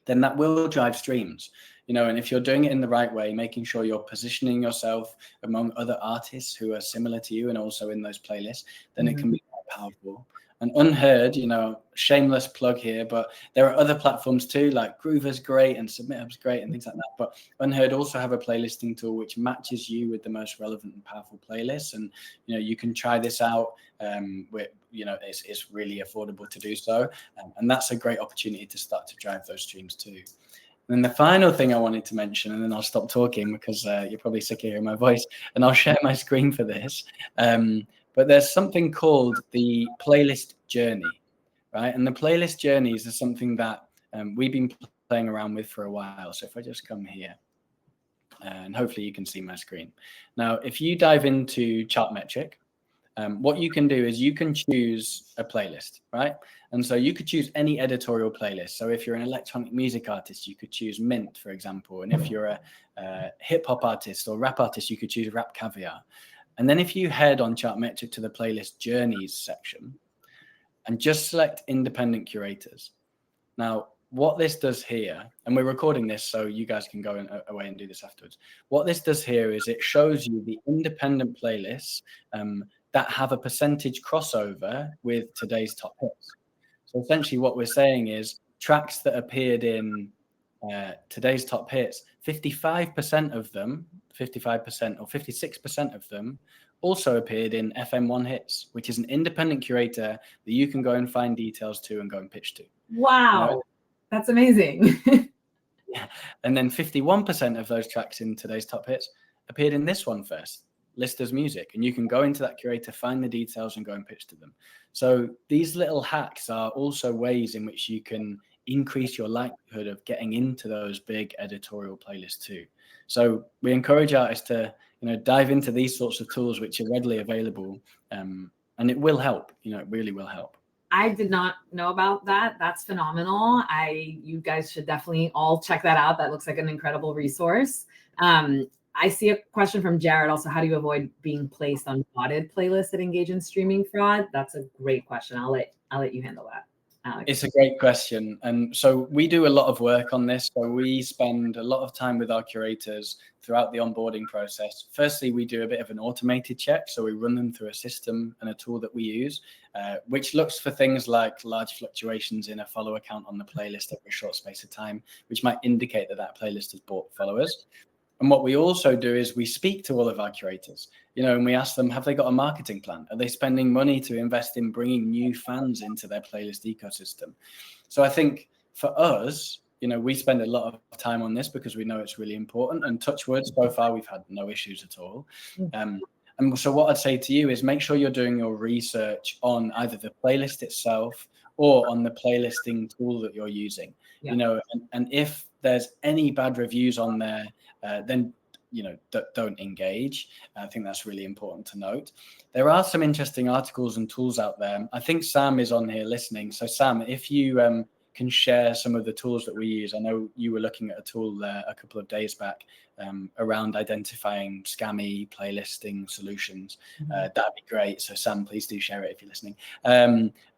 then that will drive streams. And if you're doing it in the right way, making sure you're positioning yourself among other artists who are similar to you and also in those playlists, then it can be quite powerful. And Unhurd, shameless plug here, but there are other platforms too, like Groover's great and SubmitHub's great and things like that. But Unhurd also have a playlisting tool which matches you with the most relevant and powerful playlists. And, you can try this out. It's really affordable to do so. And that's a great opportunity to start to drive those streams too. And then the final thing I wanted to mention, and then I'll stop talking because you're probably sick of hearing my voice, and I'll share my screen for this. But there's something called the playlist journey, right? And the playlist journeys is something that we've been playing around with for a while. So if I just come here, and hopefully you can see my screen. Now, if you dive into Chartmetric, what you can do is you can choose a playlist, right? And so you could choose any editorial playlist. So if you're an electronic music artist, you could choose Mint, for example. And if you're a hip hop artist or rap artist, you could choose Rap Caviar. And then if you head on Chartmetric to the playlist journeys section and just select independent curators. Now, what this does here, and we're recording this so you guys can go away and do this afterwards. What this does here is it shows you the independent playlists that have a percentage crossover with today's top hits. So essentially what we're saying is tracks that appeared in today's top hits, 55% of them, 55% or 56% of them also appeared in FM1 Hits, which is an independent curator that you can go and find details to and go and pitch to. Wow, that's amazing. Yeah. And then 51% of those tracks in today's top hits appeared in this one first, Listers Music, and you can go into that curator, find the details and go and pitch to them. So these little hacks are also ways in which you can increase your likelihood of getting into those big editorial playlists too. So we encourage artists to, dive into these sorts of tools which are readily available, and it will help. It really will help. I did not know about that. That's phenomenal. You guys should definitely all check that out. That looks like an incredible resource. I see a question from Jared also. How do you avoid being placed on botted playlists that engage in streaming fraud? That's a great question. I'll let you handle that, Alex. It's a great question. And so we do a lot of work on this. So we spend a lot of time with our curators throughout the onboarding process. Firstly, we do a bit of an automated check. So we run them through a system and a tool that we use, which looks for things like large fluctuations in a follow account on the playlist over a short space of time, which might indicate that playlist has bought followers. And what we also do is we speak to all of our curators, and we ask them, have they got a marketing plan? Are they spending money to invest in bringing new fans into their playlist ecosystem? So I think for us, we spend a lot of time on this because we know it's really important, and touch wood, so far we've had no issues at all. And so what I'd say to you is make sure you're doing your research on either the playlist itself or on the playlisting tool that you're using, and if there's any bad reviews on there, then don't engage. I think that's really important to note. There are some interesting articles and tools out there. I think Sam is on here listening. So Sam, if you can share some of the tools that we use. I know you were looking at a tool a couple of days back around identifying scammy playlisting solutions. That'd be great. So Sam, please do share it if you're listening.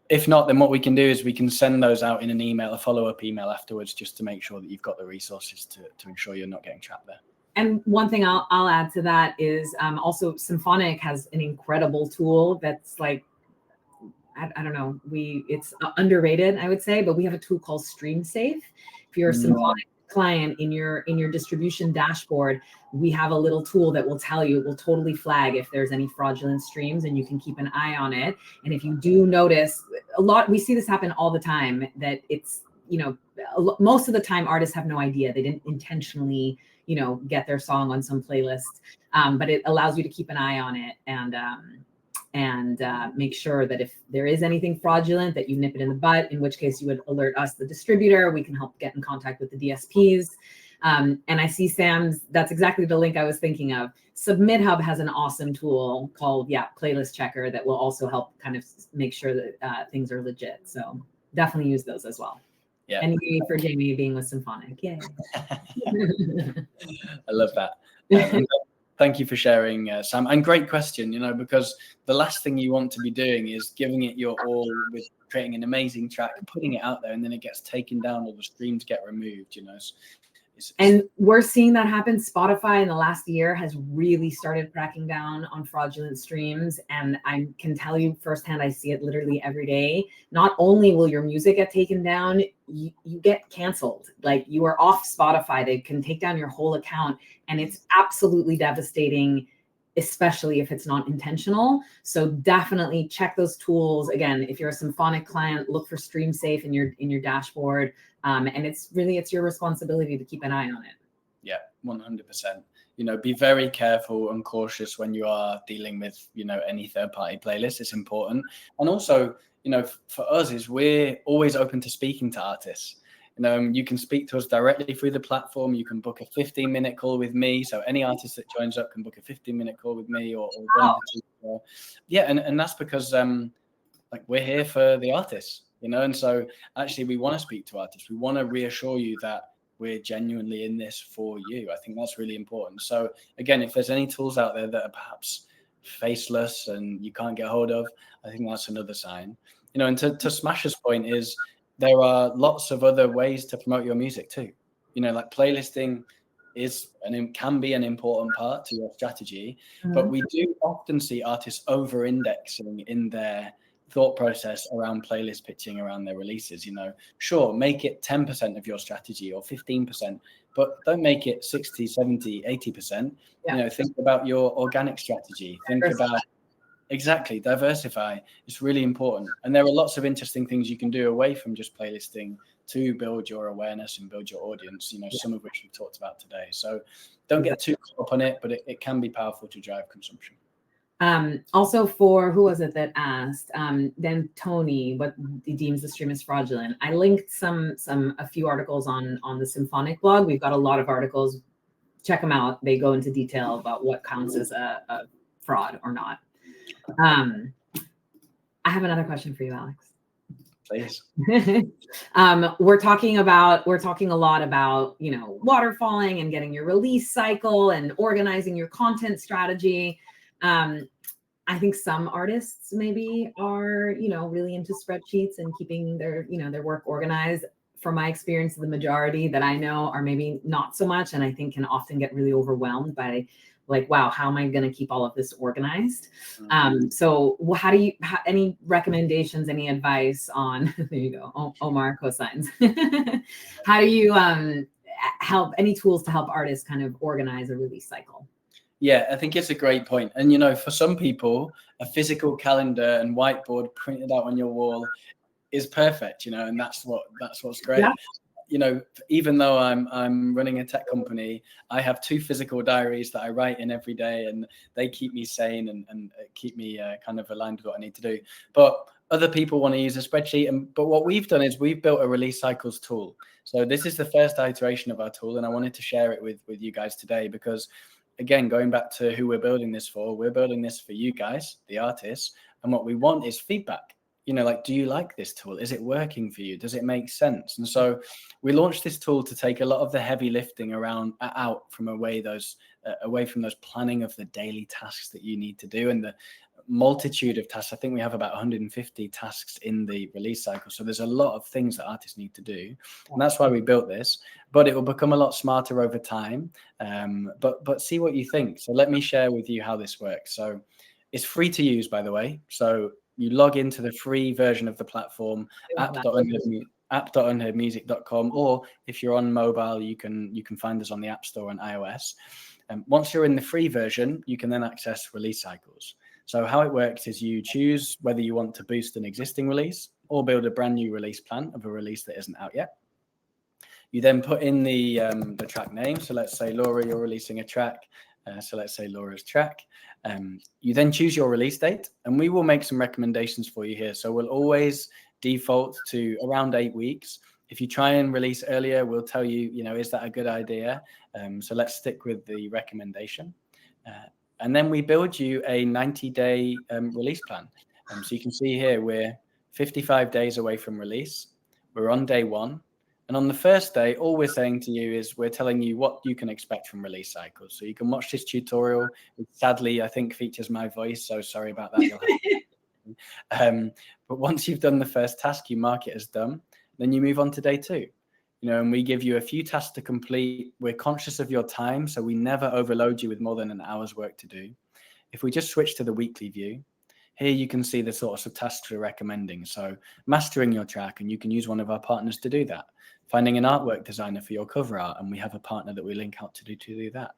If not, then what we can do is we can send those out in an email, a follow-up email afterwards, just to make sure that you've got the resources to ensure you're not getting trapped there. And one thing I'll add to that is also Symphonic has an incredible tool that's like, I don't know, it's underrated, I would say, but we have a tool called StreamSafe. If you're a Symphonic client in your distribution dashboard, we have a little tool that will tell you, it will totally flag if there's any fraudulent streams, and you can keep an eye on it. And if you do notice we see this happen all the time, that it's, most of the time artists have no idea. They didn't intentionally, get their song on some playlist. But it allows you to keep an eye on it and make sure that if there is anything fraudulent, that you nip it in the butt, in which case you would alert us, the distributor. We can help get in contact with the DSPs. And I see Sam's, that's exactly the link I was thinking of. Submit Hub has an awesome tool called, Playlist Checker that will also help kind of make sure that things are legit. So definitely use those as well. Yeah. And yay for Jamie being with Symphonic. Yay. I love that. Thank you for sharing, Sam. And great question, because the last thing you want to be doing is giving it your all with creating an amazing track, putting it out there, and then it gets taken down or the streams get removed, And we're seeing that happen. Spotify in the last year has really started cracking down on fraudulent streams. And I can tell you firsthand, I see it literally every day. Not only will your music get taken down, you get canceled. Like, you are off Spotify. They can take down your whole account. And it's absolutely devastating, especially if it's not intentional. So definitely check those tools. Again, if you're a Symphonic client, look for Stream Safe in your dashboard. And it's your responsibility to keep an eye on it. Yeah, 100%. Be very careful and cautious when you are dealing with, any third-party playlist. It's important. And also, for us is we're always open to speaking to artists. You can speak to us directly through the platform. You can book a 15-minute call with me. So any artist that joins up can book a 15-minute call with me or one of the two. Yeah, and that's because we're here for the artists, and so actually we want to speak to artists. We want to reassure you that we're genuinely in this for you. I think that's really important. So again, if there's any tools out there that are perhaps faceless and you can't get hold of, I think that's another sign. And to Smash's point is, there are lots of other ways to promote your music too. Like playlisting is and can be an important part to your strategy, but we do often see artists over-indexing in their thought process around playlist pitching around their releases. Sure, make it 10% of your strategy or 15%, but don't make it 60, 70, 80%. Think about your organic strategy. Think about exactly, diversify. It's really important. And there are lots of interesting things you can do away from just playlisting to build your awareness and build your audience, some of which we've talked about today. So don't get too caught up on it, but it can be powerful to drive consumption. Also, for who was it that asked, then Tony, what he deems the stream is fraudulent. I linked a few articles on the Symphonic blog. We've got a lot of articles. Check them out. They go into detail about what counts as a fraud or not. I have another question for you, Alex. Please. We're talking a lot about, waterfalling and getting your release cycle and organizing your content strategy. I think some artists maybe are, really into spreadsheets and keeping their work organized. From my experience, the majority that I know are maybe not so much, and I think can often get really overwhelmed by wow, how am I going to keep all of this organized? So how do you, any recommendations, any advice on, there you go, Omar cosigns. How do you help, any tools to help artists kind of organize a release cycle? Yeah, I think it's a great point. And, for some people, a physical calendar and whiteboard printed out on your wall is perfect, and that's what's great. Yeah. Even though I'm running a tech company, I have 2 physical diaries that I write in every day, and they keep me sane and keep me kind of aligned with what I need to do. But other people want to use a spreadsheet. But what we've done is we've built a release cycles tool. So this is the first iteration of our tool, and I wanted to share it with you guys today because, again, going back to who we're building this for, we're building this for you guys, the artists, and what we want is feedback. Do you like this tool? Is it working for you? Does it make sense? And so we launched this tool to take a lot of the heavy lifting out from away from those planning of the daily tasks that you need to do and the multitude of tasks. I think we have about 150 tasks in the release cycle. So there's a lot of things that artists need to do. And that's why we built this, but it will become a lot smarter over time. But see what you think. So let me share with you how this works. So it's free to use, by the way. So you log into the free version of the platform, app.unheardmusic.com, or if you're on mobile, you can find us on the App Store and iOS. Once you're in the free version, you can then access release cycles. So how it works is you choose whether you want to boost an existing release or build a brand new release plan of a release that isn't out yet. You then put in the track name. So let's say, Laura, you're releasing a track. So let's say Laura's track. You then choose your release date, and we will make some recommendations for you here. So we'll always default to around 8 weeks. If you try and release earlier, we'll tell you, is that a good idea? So let's stick with the recommendation. And then we build you a 90-day release plan. So you can see here, we're 55 days away from release. We're on day 1. And on the first day, all we're saying to you is we're telling you what you can expect from release cycles. So you can watch this tutorial, which sadly, I think features my voice. So sorry about that. But once you've done the first task, you mark it as done. Then you move on to day 2. And we give you a few tasks to complete. We're conscious of your time, so we never overload you with more than an hour's work to do. If we just switch to the weekly view, here you can see the sorts of tasks we're recommending. So mastering your track, and you can use one of our partners to do that. Finding an artwork designer for your cover art, and we have a partner that we link out to do that.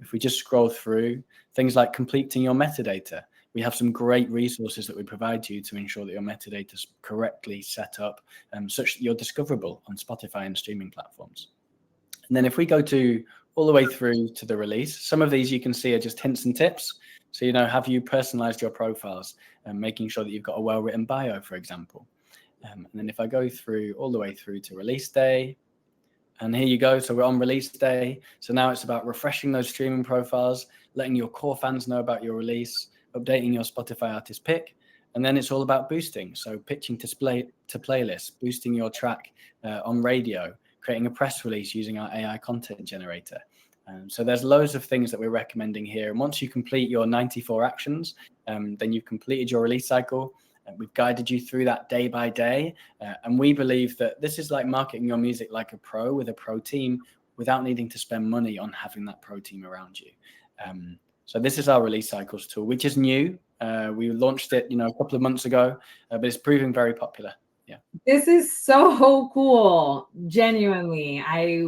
If we just scroll through, things like completing your metadata, we have some great resources that we provide you to ensure that your metadata is correctly set up, such that you're discoverable on Spotify and streaming platforms. And then if we go to all the way through to the release, some of these you can see are just hints and tips. So, have you personalized your profiles and making sure that you've got a well-written bio, for example. And then if I go through all the way through to release day, and here you go. So we're on release day. So now it's about refreshing those streaming profiles, letting your core fans know about your release, updating your Spotify artist pick, and then it's all about boosting. So pitching to playlists, boosting your track on radio, creating a press release using our AI content generator. So there's loads of things that we're recommending here. And once you complete your 94 actions, then you've completed your release cycle. We've guided you through that day by day. And we believe that this is like marketing your music like a pro with a pro team without needing to spend money on having that pro team around you. So this is our release cycles tool, which is new. We launched it, a couple of months ago, but it's proving very popular. Yeah. This is so cool. Genuinely. I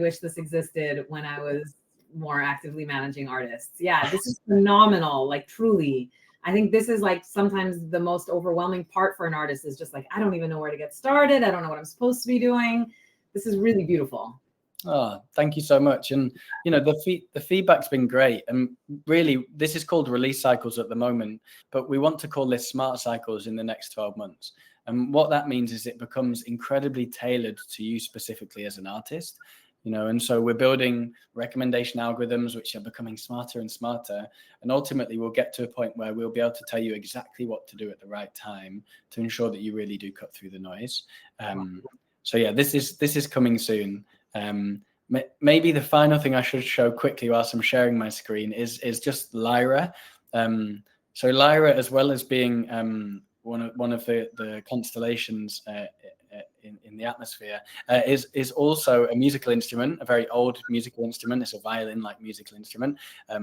wish this existed when I was more actively managing artists. Yeah, this is phenomenal. Like, truly. I think this is like sometimes the most overwhelming part for an artist is just like, I don't even know where to get started. I don't know what I'm supposed to be doing. This is really beautiful. Oh, thank you so much. And, the feedback's been great. And really, this is called release cycles at the moment, but we want to call this smart cycles in the next 12 months. And what that means is it becomes incredibly tailored to you specifically as an artist, and so we're building recommendation algorithms, which are becoming smarter and smarter. And ultimately, we'll get to a point where we'll be able to tell you exactly what to do at the right time to ensure that you really do cut through the noise. So yeah, this is coming soon. Maybe the final thing I should show quickly whilst I'm sharing my screen is just Lyra. So Lyra, as well as being one of the constellations in the atmosphere, is also a musical instrument, a very old musical instrument. It's a violin-like musical instrument,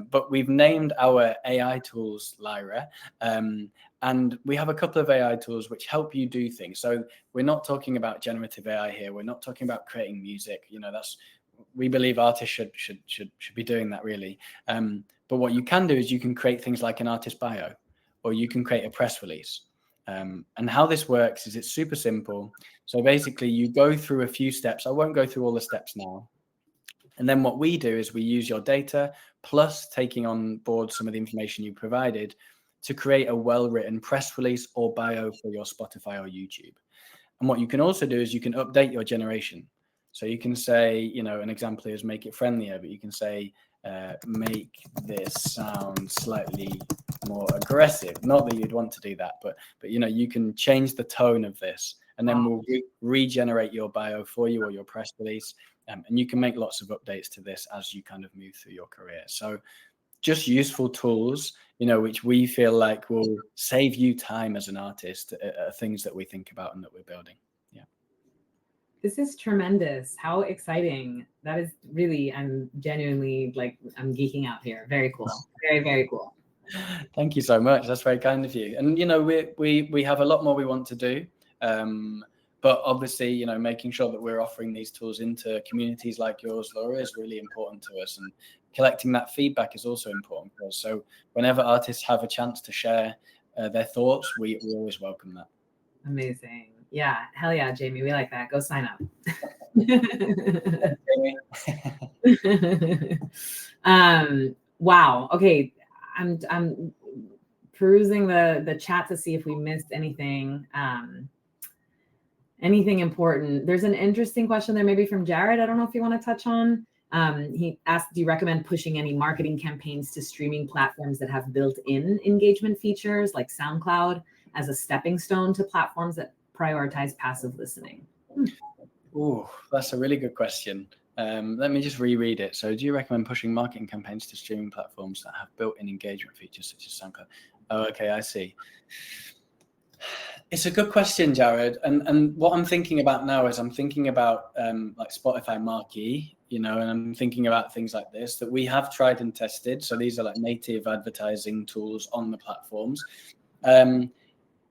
but we've named our AI tools Lyra. And we have a couple of AI tools which help you do things. So we're not talking about generative AI here. We're not talking about creating music. We believe artists should be doing that, really. But what you can do is you can create things like an artist bio, or you can create a press release. And how this works is it's super simple. So basically, you go through a few steps. I won't go through all the steps now. And then what we do is we use your data plus taking on board some of the information you provided to create a well-written press release or bio for your Spotify or YouTube. And what you can also do is you can update your generation. So you can say, an example here is make it friendlier, but you can say, make this sound slightly more aggressive. Not that you'd want to do that, but you can change the tone of this, and then we'll regenerate your bio for you or your press release. And you can make lots of updates to this as you kind of move through your career. So just useful tools, which we feel like will save you time as an artist, things that we think about and that we're building. Yeah. This is tremendous. How exciting. That is really, I'm genuinely I'm geeking out here. Very cool. Very, very cool. Thank you so much. That's very kind of you. And, we have a lot more we want to do. But obviously, making sure that we're offering these tools into communities like yours, Laura, is really important to us. And collecting that feedback is also important for us. So whenever artists have a chance to share their thoughts, we always welcome that. Amazing. Yeah. Hell yeah, Jamie. We like that. Go sign up. Wow. Okay. I'm perusing the chat to see if we missed anything. Anything important. There's an interesting question there, maybe from Jared. I don't know if you want to touch on. He asked, do you recommend pushing any marketing campaigns to streaming platforms that have built-in engagement features like SoundCloud as a stepping stone to platforms that prioritize passive listening? Oh, that's a really good question. Let me just reread it. So do you recommend pushing marketing campaigns to streaming platforms that have built-in engagement features such as SoundCloud? Oh, okay, I see. It's a good question, Jared. And what I'm thinking about now is I'm thinking about like Spotify Marquee, and I'm thinking about things like this that we have tried and tested. So these are like native advertising tools on the platforms.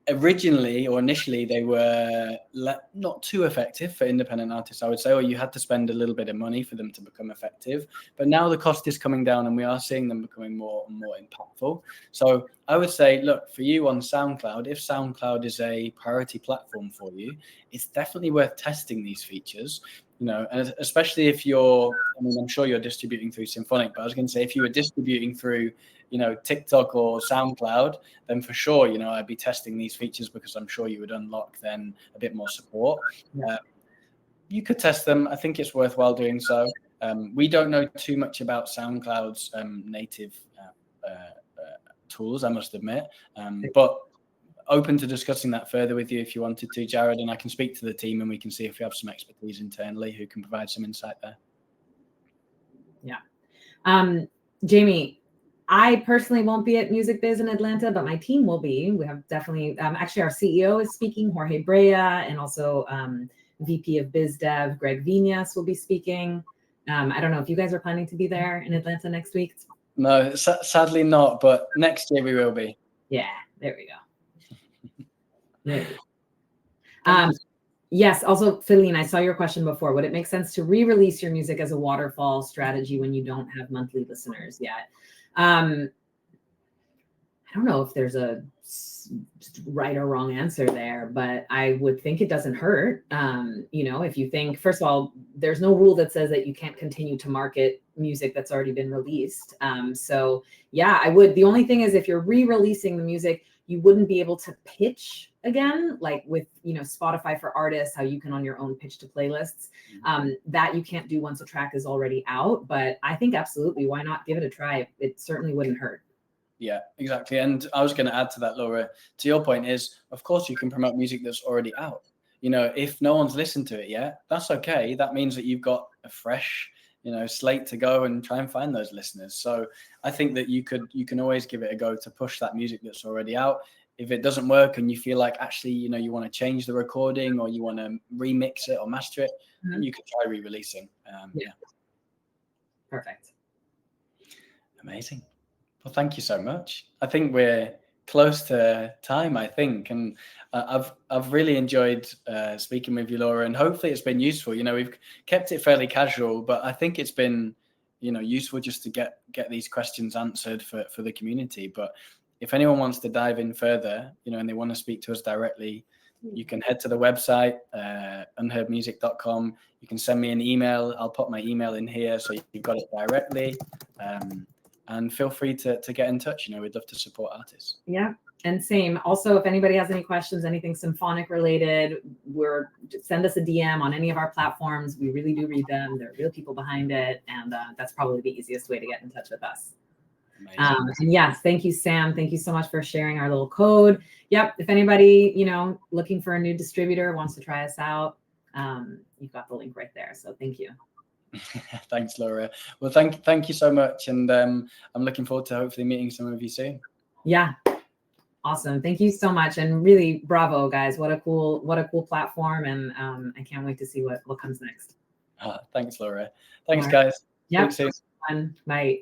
Originally or initially, they were not too effective for independent artists, I would say, or you had to spend a little bit of money for them to become effective. But now the cost is coming down and we are seeing them becoming more and more impactful. So I would say, look, for you on SoundCloud, if SoundCloud is a priority platform for you, it's definitely worth testing these features. And especially if I'm sure you're distributing through Symphonic, but I was going to say if you were distributing through, TikTok or SoundCloud, then for sure, I'd be testing these features because I'm sure you would unlock then a bit more support. Yeah. You could test them. I think it's worthwhile doing so. We don't know too much about SoundCloud's native tools, I must admit, but open to discussing that further with you if you wanted to, Jared, and I can speak to the team and we can see if we have some expertise internally who can provide some insight there. Yeah. Jamie, I personally won't be at Music Biz in Atlanta, but my team will be. We have definitely, actually our CEO is speaking, Jorge Brea, and also VP of Biz Dev, Greg Vinas will be speaking. I don't know if you guys are planning to be there in Atlanta next week. No, sadly not, but next year we will be. Yeah, there we go. There we go. Yes, also, Feline, I saw your question before. Would it make sense to re-release your music as a waterfall strategy when you don't have monthly listeners yet? I don't know if there's a right or wrong answer there, but I would think it doesn't hurt. If you think, first of all, there's no rule that says that you can't continue to market music that's already been released. So yeah, I would. The only thing is if you're re-releasing the music, you wouldn't be able to pitch again, like with, Spotify for artists, how you can on your own pitch to playlists. That you can't do once a track is already out. But I think absolutely, why not give it a try? It certainly wouldn't hurt. Yeah, exactly. And I was going to add to that, Laura, to your point is, of course, you can promote music that's already out. If no one's listened to it yet, that's okay. That means that you've got a fresh, slate to go and try and find those listeners. So I think that you can always give it a go to push that music that's already out. If it doesn't work and you feel like actually, you want to change the recording or you want to remix it or master it, then you can try re-releasing. Yeah. Perfect. Amazing. Well, thank you so much. I think we're close to time, and I've really enjoyed speaking with you, Laura, and hopefully it's been useful. We've kept it fairly casual, but I think it's been, useful just to get these questions answered for the community. But if anyone wants to dive in further, and they want to speak to us directly, you can head to the website, unheardmusic.com. You can send me an email. I'll put my email in here so you've got it directly. And feel free to get in touch. We'd love to support artists. Yeah, and same. Also, if anybody has any questions, anything Symphonic related, send us a DM on any of our platforms. We really do read them. There are real people behind it, and that's probably the easiest way to get in touch with us. And yes, thank you, Sam. Thank you so much for sharing our little code. Yep. If anybody, looking for a new distributor wants to try us out, you've got the link right there. So thank you. Thanks, Laura. Well, thank you so much. And I'm looking forward to hopefully meeting some of you soon. Yeah. Awesome. Thank you so much. And really bravo, guys. What a cool platform. And I can't wait to see what comes next. Thanks, Laura. Thanks, guys. Yeah. Bye. Bye.